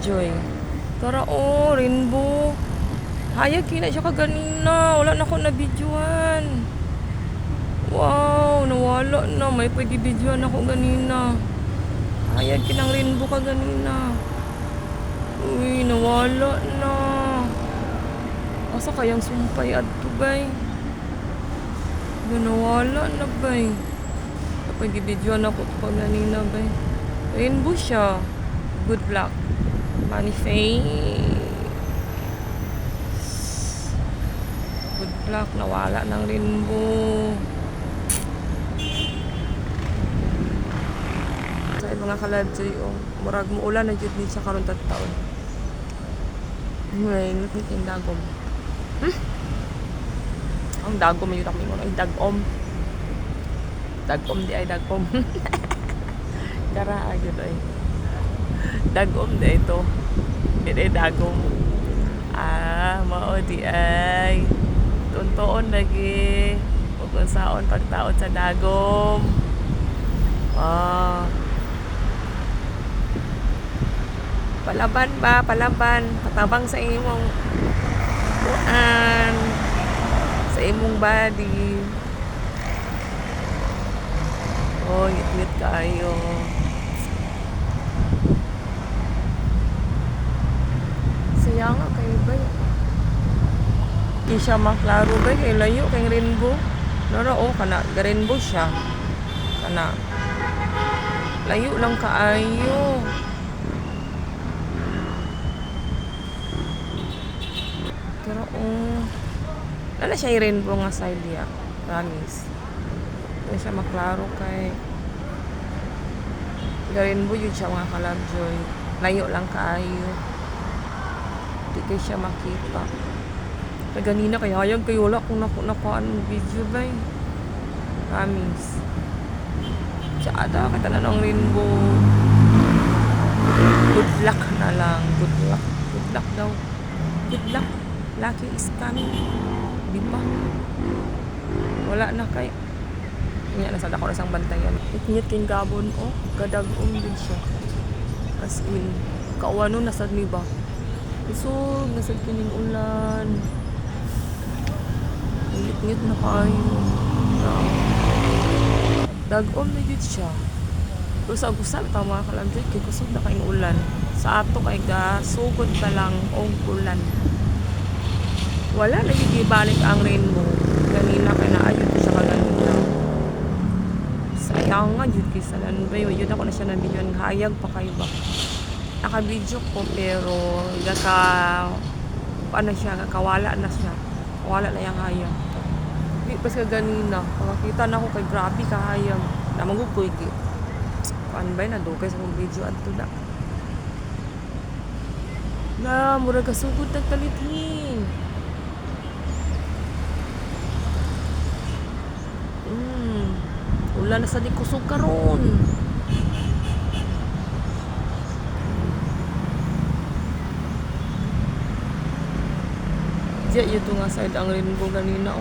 Joy. Tara rainbow. Hayag kina siya kaganina. Wala na ako na videoan. Wow, nawala na. May pwede videoan ako ganina. Hayag kinang rainbow kaganina. Uy, nawala na. Asa kayang sumpay adto bay? Nawala na bay. Pwede videoan ako pag ganina bay. Rainbow siya. Good luck. Manifest. Good luck. Nawala ng rainbow. Sa mga kaladjoy, murag mo ulan na jud ni sa karon taon. Ngayon, nagkit yung dagom. Ang dagom, yun ako mingon. Ay, dagom. Dagom di ay dagom. Kara, agad ay. Dagom di ito. Di ay dagom. Mao di ay. Tuntoon lagi. Huwag kung saon pagtaon sa dagom. Palaban ba? Palaban. Patabang sa imong kuan. Sa imong body. Ngit-ngit kayo. Saya nga kayo ba? Di siya maklaro ba? Kay layo, kay rainbow. Naro, kana. Rainbow siya. Kana. Layo lang kaayo. Pero wala siya yung rainbow nga side ya. Promise. Wala siya maklaro kay rainbow yun siya mga kalabjoy. Layo lang kaayo. Di kayo siya makita. Kaya ganina kaya hayag kayo wala kung nakuhaan ng video ba eh. Promise. Tsada kita na ng rainbow. Good luck na lang. Good luck. Good luck daw. Good luck. Lucky is coming. Di ba? Wala na kay. Kanya nasa dako na sang bantayan. Iknyit king gabon gadag din siya. As in, kaawano nasad ni ba? Isog, nasad kining ulan. Iknyit na kayo. Dag-om na yun siya. Usag-usag ta mga kalamjoy kay kusog na kayong ulan. Sa ato kay gasugod pa lang og ulan. Wala na balik ang rainbow. Ganina kay naayod ko siya kaganina. Sayang nga jud kay sa lanbay. Yun ako na siya na video ng hayag pa kayo ba. Naka-video ko pero ano siya, kawala na siya. Wala na yung hayag. Di pas ka ganina. Makita na ako kay grabe ka hayag. Namangugoy di. Paan ba na dugay sa mong video adto na. Na mura ka sugod nagtalitin. Ulan na sa di kusog karon. Diya ito nga side ang rainbow ganina